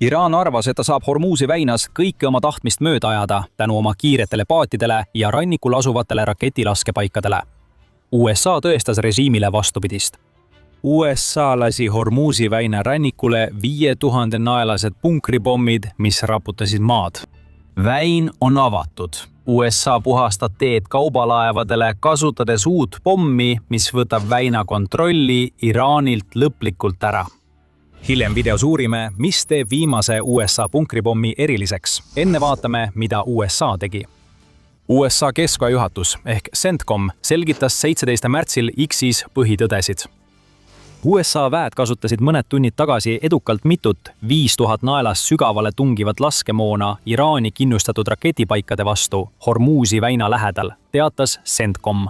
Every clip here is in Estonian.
Iraan arvas, et ta saab Hormuzi väinas kõike oma tahtmist mööda ajada tänu oma kiiretele paatidele ja rannikul asuvatele raketilaskepaikadele. USA tõestas režiimile vastupidist. USA lasi Hormuzi väina rannikule 5000-naelased punkripommid, mis raputasid maad. Väin on avatud. USA puhastab teed kaubalaevadele, kasutades uut pommi, mis võtab väina kontrolli Iraanilt lõplikult ära. Hiljem videos uurime, mis teeb viimase USA punkripommi eriliseks. Enne vaatame, mida USA tegi. USA keskaja juhatus ehk CENTCOM selgitas 17. märtsil X-is põhitõdesid. USA väed kasutasid mõned tunnid tagasi edukalt mitut 5000 naelast sügavale tungivat laskemoona Iraani kinnustatud raketipaikade vastu Hormuzi väina lähedal, teatas CENTCOM.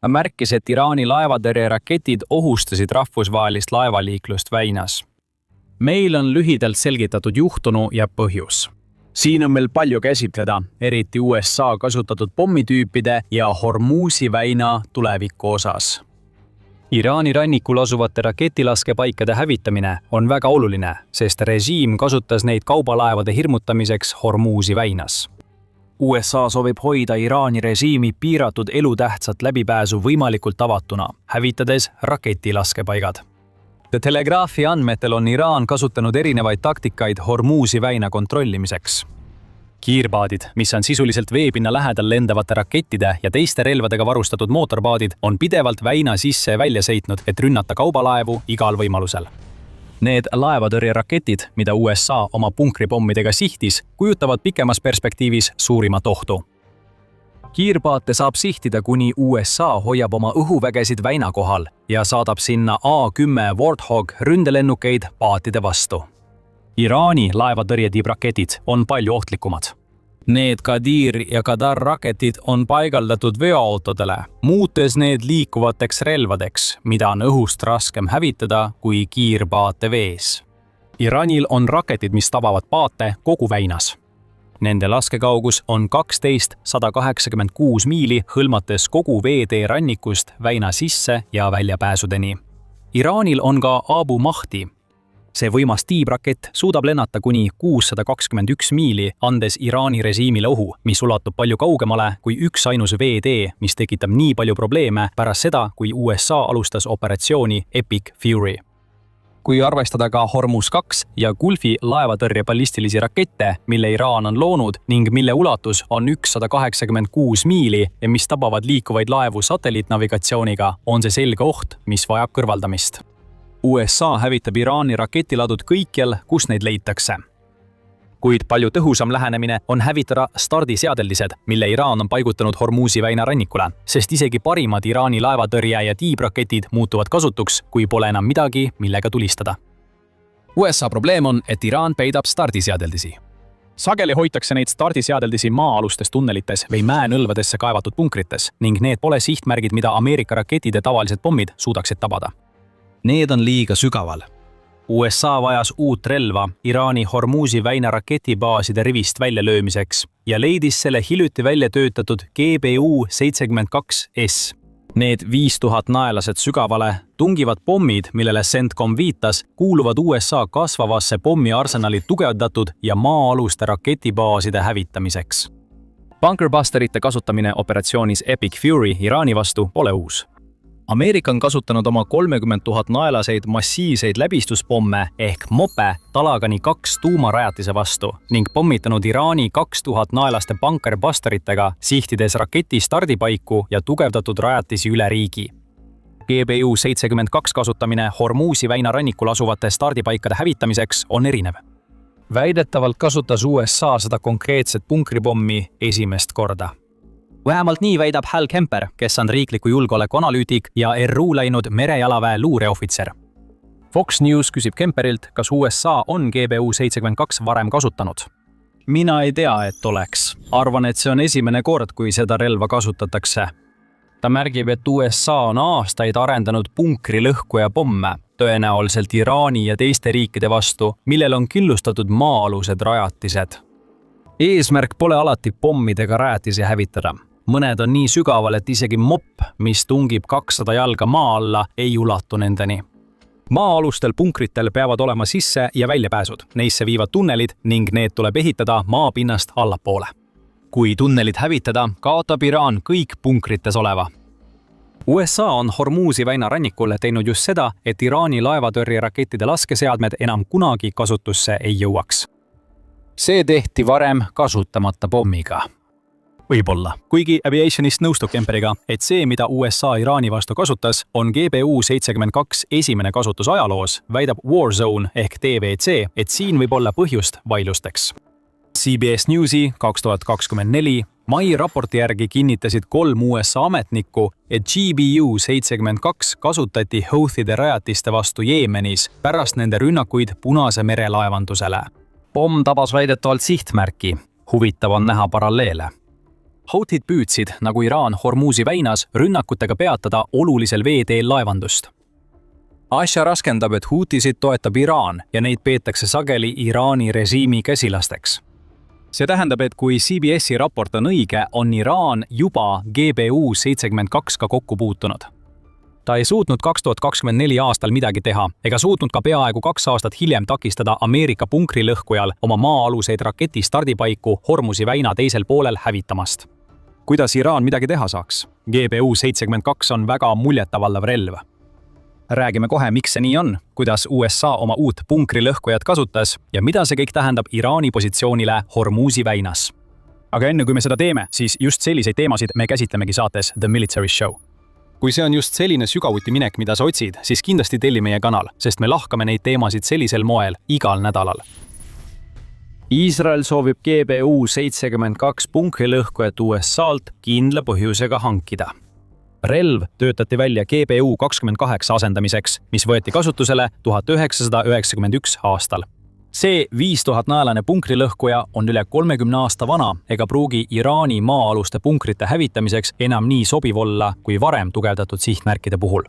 Märkis, et Iraani laevatõrjeraketid ohustasid rahvusvahelist laevaliiklust väinas. Meil on lühidalt selgitatud juhtunu ja põhjus. Siin on meil palju käsitleda, eriti USA kasutatud pommitüüpide ja Hormuzi väina tuleviku osas. Iraani rannikul asuvate raketilaskepaikade hävitamine on väga oluline, sest režiim kasutas neid kaubalaevade hirmutamiseks Hormuzi väinas. USA soovib hoida Iraani režiimi piiratud elutähtsat läbipääsu võimalikult avatuna, hävitades raketilaskepaigad. The Telegraphi andmetel on Iraan kasutanud erinevaid taktikaid Hormuzi väina kontrollimiseks. Kiirpaadid, mis on sisuliselt veepinna lähedal lendavate rakettide ja teiste relvadega varustatud mootorpaadid, on pidevalt väina sisse ja välja sõitnud, et rünnata kaubalaevu igal võimalusel. Need laevatõrjeraketid, mida USA oma punkripommidega sihtis, kujutavad pikemas perspektiivis suurimat ohtu. Kiirpaate saab sihtida, kuni USA hoiab oma õhuvägesid väina kohal ja saadab sinna A-10 Warthog ründelennukeid paatide vastu. Iraani laevatõrjetiibraketid on palju ohtlikumad. Need Qadir ja Qadar raketid on paigaldatud veoautodele, muutes need liikuvateks relvadeks, mida on õhust raskem hävitada kui kiirpaate vees. Iraanil on raketid, mis tabavad paate kogu väinas. Nende laskekaugus on 12186 miili, hõlmates kogu veetee rannikust väina sisse ja väljapääsudeni. Iraanil on ka Abu Mahdi. See võimas tiibrakett suudab lennata kuni 621 miili, andes Iraani režiimile ohu, mis ulatub palju kaugemale kui üksainus veetee, mis tekitab nii palju probleeme pärast seda, kui USA alustas operatsiooni Epic Fury. Kui arvestada ka Hormuz 2 ja Gulfi laevatõrje ballistilisi rakette, mille Iraan on loonud ning mille ulatus on 186 miili ja mis tabavad liikuvaid laevu satelliitnavigatsiooniga, on see selge oht, mis vajab kõrvaldamist. USA hävitab Iraani raketiladud kõikjal, kus neid leitakse. Kuid palju tõhusam lähenemine on hävitada stardiseadeldised, mille Iraan on paigutanud Hormuzi väina rannikule, sest isegi parimad Iraani laevatõrje ja tiibraketid muutuvad kasutuks, kui pole enam midagi, millega tulistada. USA probleem on, et Iraan peidab stardiseadeldisi. Sageli hoitakse neid stardiseadeldisi maa-alustes tunnelites või mäenõlvadesse kaevatud punkrites ning need pole sihtmärgid, mida Ameerika raketid ja tavalised pommid suudaksid tabada. Need on liiga sügaval. USA vajas uut relva Iraani Hormuzi väina raketibaaside rivist väljalöömiseks ja leidis selle hiljuti välja töötatud GBU-72S. Need 5000 naelased sügavale tungivad pommid, millele CENTCOM viitas, kuuluvad USA kasvavasse pommiarsenali tugevdatud ja maa-aluste raketibaaside hävitamiseks. Bunkerbusterite kasutamine operatsioonis Epic Fury Iraani vastu pole uus. Ameerika on kasutanud oma 30 000 naelaseid massiivseid läbistuspomme ehk mope Talagani 2 tuumarajatise vastu ning pommitanud Iraani 2000 naelaste bunkerbusteritega, sihtides raketi stardipaiku ja tugevdatud rajatisi üle riigi. GBU-72 kasutamine Hormuzi väina rannikul asuvate stardipaikade hävitamiseks on erinev. Väidetavalt kasutas USA seda konkreetset punkripommi esimest korda. Vähemalt nii väidab Hal Kemper, kes on riikliku julgeoleku analüütik ja RU läinud merejalaväe luureohvitser. Fox News küsib Kemperilt, kas USA on GBU-72 varem kasutanud. Mina ei tea, et oleks. Arvan, et see on esimene kord, kui seda relva kasutatakse. Ta märgib, et USA on aastaid arendanud punkrilõhkuja pomme, tõenäoliselt Iraani ja teiste riikide vastu, millel on killustatud maa-alused rajatised. Eesmärk pole alati pommidega rajatisi hävitada. Mõned on nii sügaval, et isegi mopp, mis tungib 200 jalga maa alla, ei ulatu nendeni. Maa-alustel punkritel peavad olema sisse- ja väljapääsud, neisse viivad tunnelid ning need tuleb ehitada maapinnast allapoole. Kui tunnelid hävitada, kaotab Iraan kõik punkrites oleva. USA on Hormuzi väina rannikul teinud just seda, et Iraani laevatõrjerakettide laskeseadmed enam kunagi kasutusse ei jõuaks. See tehti varem kasutamata pommiga. Võib-olla. Kuigi aviationist nõustub Kemperiga, et see, mida USA Iraani vastu kasutas, on GBU-72 esimene kasutus ajaloos, väidab Warzone ehk TVC, et siin võib olla põhjust vaidlusteks. CBS Newsi 2024 mai raporti järgi kinnitasid 3 USA ametnikku, et GBU-72 kasutati Houthide rajatiste vastu Jeemenis pärast nende rünnakuid Punase mere laevandusele. Pomm tabas väidetavalt sihtmärki. Huvitav on näha paralleele. Houthid püüdsid, nagu Iraan Hormuzi väinas, rünnakutega peatada olulisel veeteel laevandust. Asja raskendab, et Houthisid toetab Iraan ja neid peetakse sageli Iraani režiimi käsilasteks. See tähendab, et kui CBSi raport on õige, on Iraan juba GBU-72-ga kokku puutunud. Ta ei suutnud 2024 aastal midagi teha ega suutnud ka peaaegu 2 aastat hiljem takistada Ameerika punkrilõhkujal oma maa-aluseid raketi stardipaiku Hormuzi väina teisel poolel hävitamast. Kuidas Iraan midagi teha saaks? GBU-72 on väga muljetavaldav relv. Räägime kohe, miks see nii on, kuidas USA oma uut punkrilõhkujat kasutas ja mida see kõik tähendab Iraani positsioonile Hormuzi väinas. Aga enne kui me seda teeme, siis just selliseid teemasid me käsitlemegi saates The Military Show. Kui see on just selline sügavuti minek, mida sa otsid, siis kindlasti telli meie kanal, sest me lahkame neid teemasid sellisel moel igal nädalal. Iisrael soovib GBU-72 punkrilõhkujat USA-lt kindla põhjusega hankida. Relv töötati välja GBU-28 asendamiseks, mis võeti kasutusele 1991 aastal. See 5000-naelane punkrilõhkuja on üle 30 aasta vana ega pruugi Iraani maa-aluste punkrite hävitamiseks enam nii sobiv olla kui varem tugevdatud sihtmärkide puhul.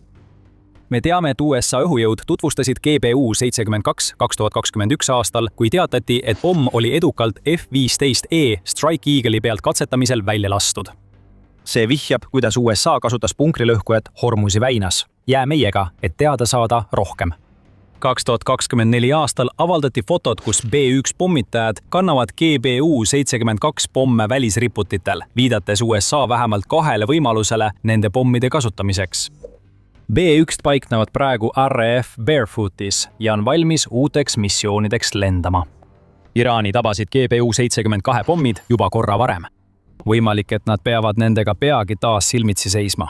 Me teame, et USA õhujõud tutvustasid GBU-72 2021 aastal, kui teatati, et pomm oli edukalt F-15E Strike Eagle'i pealt katsetamisel välja lastud. See vihjab, kuidas USA kasutas punkrilõhkujat Hormuzi väinas. Jää meiega, et teada saada rohkem. 2024 aastal avaldati fotod, kus B-1 pommitajad kannavad GBU-72 pomme välisriputitel, viidates USA vähemalt 2 võimalusele nende pommide kasutamiseks. B-1 paiknevad praegu RAF Barefootis ja on valmis uuteks missioonideks lendama. Iraani tabasid GBU-72 pommid juba korra varem. Võimalik, et nad peavad nendega peagi taas silmitsi seisma.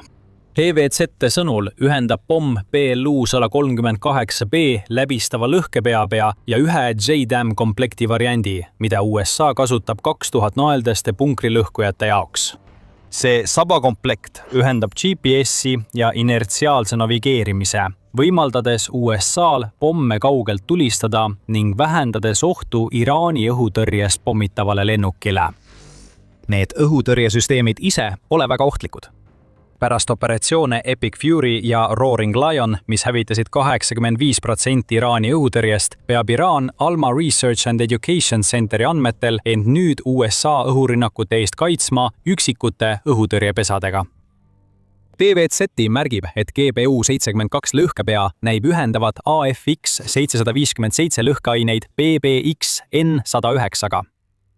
EVZ sõnul ühendab pomm BLU-138B läbistava lõhkepeapea ja ühe JDAM komplekti variandi, mida USA kasutab 2000 naeldaste punkrilõhkujate jaoks. See sabakomplekt ühendab GPS-i ja inertsiaalse navigeerimise, võimaldades USA-l pomme kaugelt tulistada ning vähendades ohtu Iraani õhutõrjest pommitavale lennukile. Need õhutõrjesüsteemid ise pole väga ohtlikud. Pärast operatsioone Epic Fury ja Roaring Lion, mis hävitasid 85% Iraani õhutõrjest, peab Iraan Alma Research and Education Centeri andmetel end nüüd USA õhurünnakute eest kaitsma üksikute õhutõrjepesadega. TVZ märgib, et GBU-72 lõhkepea näib ühendavat AFX-757 lõhkeaineid BBX-N109-ga.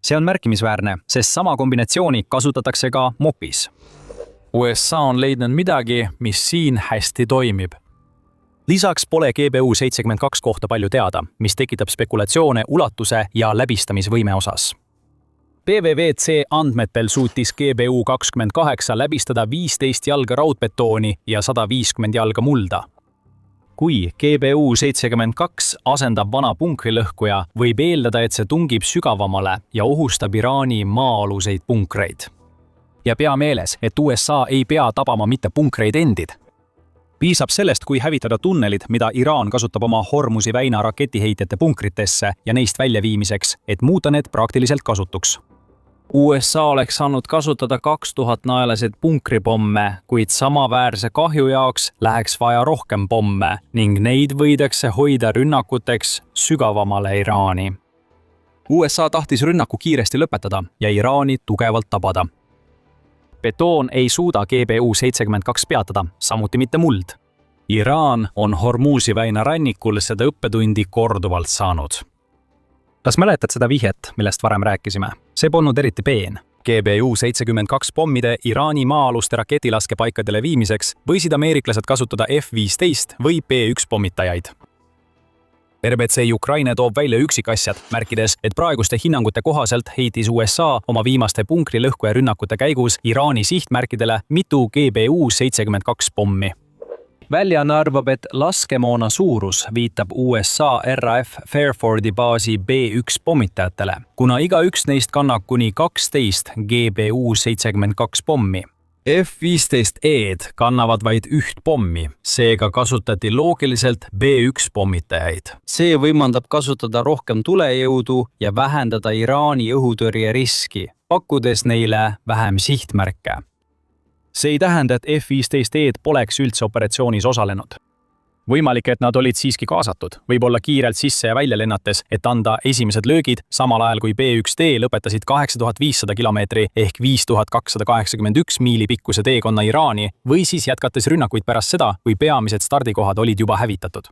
See on märkimisväärne, sest sama kombinatsiooni kasutatakse ka MOPis. USA on leidnud midagi, mis siin hästi toimib. Lisaks pole GBU-72 kohta palju teada, mis tekitab spekulatsioone ulatuse ja läbistamisvõime osas. PVVC andmetel suutis GBU-28 läbistada 15 jalga raudbetooni ja 150 jalga mulda. Kui GBU-72 asendab vana punkrilõhkuja, võib eeldada, et see tungib sügavamale ja ohustab Iraani maa-aluseid punkreid. Ja pea meeles, et USA ei pea tabama mitte punkreid endid. Piisab sellest, kui hävitada tunnelid, mida Iraan kasutab oma Hormuzi väina raketiheitjate punkritesse ja neist väljaviimiseks, et muuta need praktiliselt kasutuks. USA oleks saanud kasutada 2000 naelaseid punkripomme, kuid samaväärse kahju jaoks läheks vaja rohkem pomme ning neid võidakse hoida rünnakuteks sügavamale Iraani. USA tahtis rünnaku kiiresti lõpetada ja Iraani tugevalt tabada. Betoon ei suuda GBU-72 peatada, samuti mitte muld. Iraan on Hormuzi väina rannikul seda õppetundi korduvalt saanud. Kas mäletad seda vihjet, millest varem rääkisime? See polnud eriti peen. GBU-72 pommide Iraani maa-aluste raketilaskepaikadele viimiseks võisid ameeriklased kasutada F-15 või B-1 pommitajaid. RBC Ukraina toob välja üksikasjad, märkides, et praeguste hinnangute kohaselt heitis USA oma viimaste punkrilõhkuja rünnakute käigus Iraani sihtmärkidele mitu GBU-72 pommi. Väljaanne arvab, et laskemoona suurus viitab USA RAF Fairfordi baasi B-1 pommitajatele, kuna igaüks neist kannab kuni 12 GBU-72 pommi. F-15E-d kannavad vaid üht pommi, seega kasutati loogiliselt B-1 pommitajaid. See võimaldab kasutada rohkem tulejõudu ja vähendada Iraani õhutõrje riski, pakkudes neile vähem sihtmärke. See ei tähenda, et F-15E-d poleks üldse operatsioonis osalenud. Võimalik, et nad olid siiski kaasatud, võib-olla kiirelt sisse ja välja lennates, et anda esimesed löögid, samal ajal kui B-1D lõpetasid 8500 kilomeetri ehk 5281 miili pikkuse teekonna Iraani või siis jätkates rünnakuid pärast seda, kui peamised stardikohad olid juba hävitatud.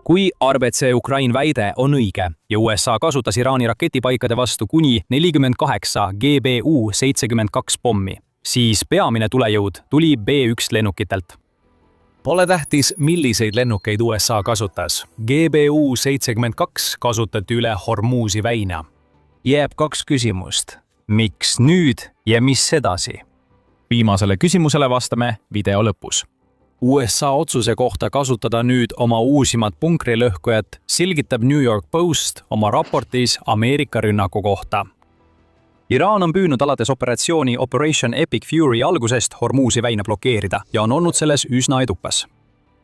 Kui RBC Ukraina väide on õige ja USA kasutas Iraani raketipaikade vastu kuni 48 GBU-72 pommi, siis peamine tulejõud tuli B-1 lennukitelt. Pole tähtis, milliseid lennukeid USA kasutas. GBU-72 kasutati üle Hormuzi väina. Jääb 2 küsimust. Miks nüüd ja mis edasi? Viimasele küsimusele vastame video lõpus. USA otsuse kohta kasutada nüüd oma uusimat punkrilõhkujat selgitab New York Post oma raportis Ameerika rünnaku kohta. Iraan on püüdnud alates operatsiooni Operation Epic Fury algusest Hormuzi väina blokeerida ja on olnud selles üsna edukas.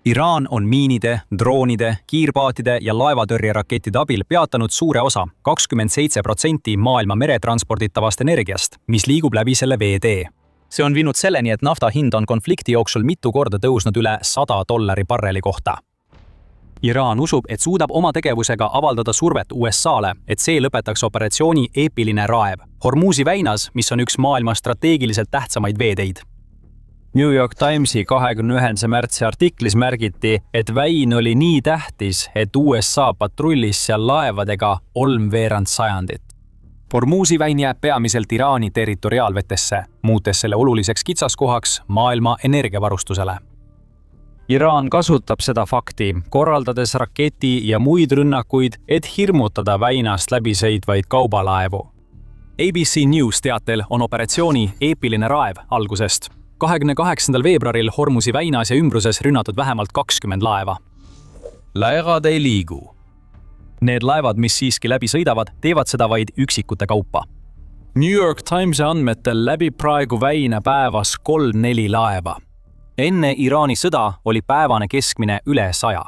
Iraan on miinide, droonide, kiirpaatide ja laevatõrjerakettide abil peatanud suure osa, 27% maailma meretransporditavast energiast, mis liigub läbi selle veetee. See on viinud selleni, et nafta hind on konflikti jooksul mitu korda tõusnud üle $100 barreli kohta. Iraan usub, et suudab oma tegevusega avaldada survet USA-le, et see lõpetaks operatsiooni eepiline raev Hormuzi väinas, mis on üks maailma strateegiliselt tähtsamaid veeteid. New York Timesi 21. märtsi artiklis märgiti, et väin oli nii tähtis, et USA patrullis seal laevadega 3/4 sajandit. Hormuzi väin jääb peamiselt Iraani territoriaalvetesse, muutes selle oluliseks kitsaskohaks maailma energiavarustusele. Iraan kasutab seda fakti, korraldades raketi ja muid rünnakuid, et hirmutada väinast läbi sõitvaid kaubalaevu. ABC News teatel on operatsiooni eepiline raev algusest. 28. veebruaril Hormuzi väinas ja ümbruses rünnatud vähemalt 20 laeva. Laevad ei liigu. Need laevad, mis siiski läbi sõidavad, teevad seda vaid üksikute kaupa. New York Timesi andmetel läbi praegu väina päevas 3-4 laeva. Enne Iraani sõda oli päevane keskmine üle 100.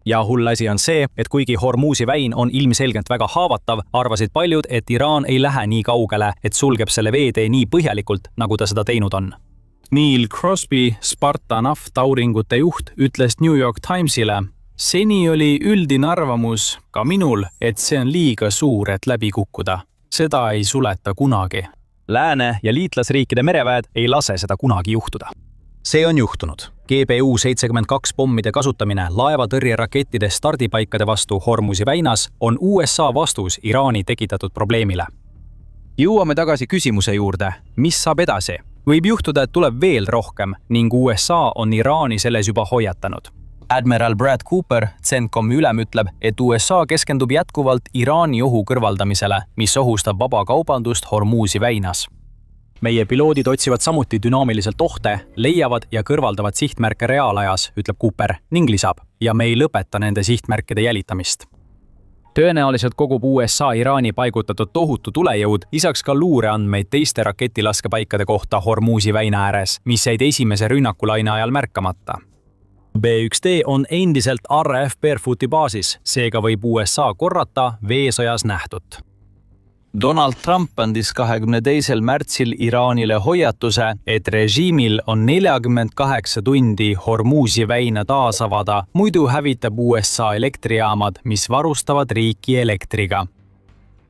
Ja hull asi on see, et kuigi Hormuzi väin on ilmselgelt väga haavatav, arvasid paljud, et Iraan ei lähe nii kaugele, et sulgeb selle veetee nii põhjalikult, nagu ta seda teinud on. Neil Crosby, Sparta naftauuringute juht, ütles New York Timesile, seni oli üldine arvamus, ka minul, et see on liiga suur, et läbi kukkuda. Seda ei suleta kunagi. Lääne ja liitlasriikide mereväed ei lase seda kunagi juhtuda. See on juhtunud. GBU-72 pommide kasutamine laevatõrjerakettide stardipaikade vastu Hormuzi väinas on USA vastus Iraani tekitatud probleemile. Jõuame tagasi küsimuse juurde, mis saab edasi? Võib juhtuda, et tuleb veel rohkem ning USA on Iraani selles juba hoiatanud. Admiral Brad Cooper, CENTCOM ülem ütleb, et USA keskendub jätkuvalt Iraani ohu kõrvaldamisele, mis ohustab vaba kaubandust Hormuzi väinas. Meie piloodid otsivad samuti dünaamiliselt ohte, leiavad ja kõrvaldavad sihtmärke reaalajas, ütleb Cooper, ning lisab, ja me ei lõpeta nende sihtmärkide jälitamist. Tõenäoliselt kogub USA Iraani paigutatud tohutu tulejõud, lisaks ka luureandmeid teiste raketilaskepaikade kohta Hormuzi väina ääres, mis jäid esimese rünnakulaine ajal märkamata. B-1D on endiselt RAF Barefooti baasis, seega võib USA korrata veesõjas nähtut. Donald Trump andis 22. märtsil Iraanile hoiatuse, et režiimil on 48 tundi Hormuzi väina taas avada, muidu hävitab USA elektrijaamad, mis varustavad riiki elektriga.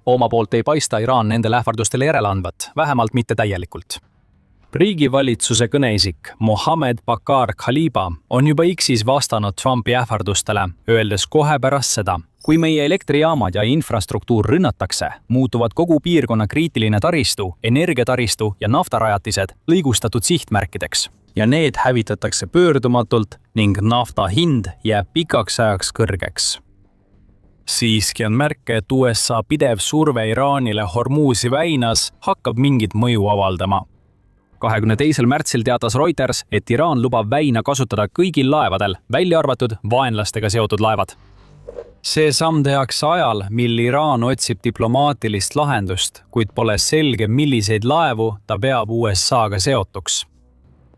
Oma poolt ei paista Iraan nendele ähvardustele järele andvat, vähemalt mitte täielikult. Riigivalitsuse kõneisik Mohammed Bakar Khaliba on juba X-is vastanud Trumpi ähvardustele, öeldes kohe pärast seda, kui meie elektrijaamad ja infrastruktuur rünnatakse, muutuvad kogu piirkonna kriitiline taristu, energiataristu ja naftarajatised lõigustatud sihtmärkideks. Ja need hävitatakse pöördumatult ning nafta hind jääb pikaks ajaks kõrgeks. Siiski on märke, et USA pidev surve Iraanile Hormuzi väinas hakkab mingit mõju avaldama. 22. märtsil teatas Reuters, et Iraan lubab väina kasutada kõigil laevadel, välja arvatud vaenlastega seotud laevad. See samm tehakse ajal, mil Iraan otsib diplomaatilist lahendust, kuid pole selge, milliseid laevu ta peab USA-ga seotuks.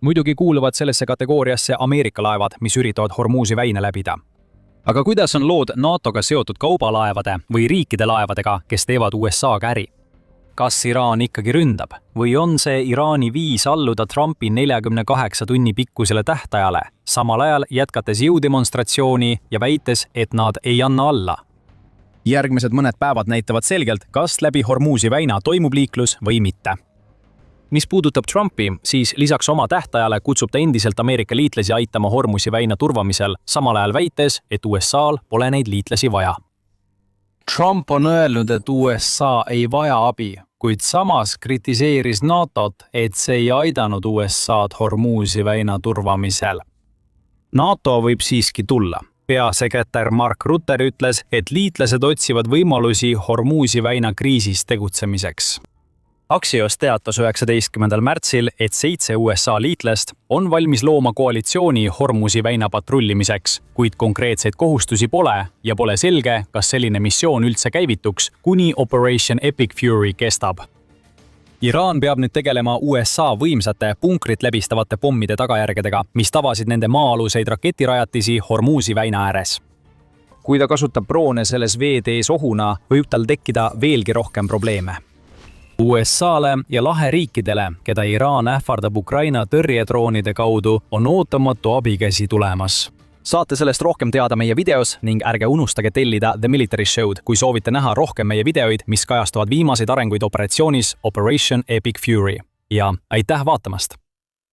Muidugi kuuluvad sellesse kategooriasse Ameerika laevad, mis üritavad Hormuzi väina läbida. Aga kuidas on lood NATO-ga seotud kaubalaevade või riikide laevadega, kes teevad USA-ga äri? Kas Iraan ikkagi ründab või on see Iraani viis alluda Trumpi 48 tunni pikkusele tähtajale, samal ajal jätkates jõudemonstratsiooni ja väites, et nad ei anna alla? Järgmised mõned päevad näitavad selgelt, kas läbi Hormuzi väina toimub liiklus või mitte. Mis puudutab Trumpi, siis lisaks oma tähtajale kutsub ta endiselt Ameerika liitlasi aitama Hormuzi väina turvamisel, samal ajal väites, et USA-l pole neid liitlasi vaja. Trump on öelnud, et USA ei vaja abi, kuid samas kritiseeris NATO-t, et see ei aidanud USA-d Hormuzi väina turvamisel. NATO võib siiski tulla. Peasekretär Mark Rutte ütles, et liitlased otsivad võimalusi Hormuzi väina kriisis tegutsemiseks. Axios teatas 19. märtsil, et 7 USA liitlast on valmis looma koalitsiooni Hormuzi väina patrullimiseks, kuid konkreetseid kohustusi pole ja pole selge, kas selline missioon üldse käivituks, kuni Operation Epic Fury kestab. Iraan peab nüüd tegelema USA võimsate punkrit läbistavate pommide tagajärgedega, mis tabasid nende maa-aluseid raketirajatisi Hormuzi väina ääres. Kui ta kasutab droone selles veetees ohuna, võib tal tekkida veelgi rohkem probleeme. USA-le ja laheriikidele, keda Iraan ähvardab Ukraina tõrjedroonide kaudu, on ootamatu abikäsi tulemas. Saate sellest rohkem teada meie videos ning ärge unustage tellida The Military Show'd, kui soovite näha rohkem meie videoid, mis kajastavad viimaseid arenguid operatsioonis Operation Epic Fury. Ja aitäh vaatamast!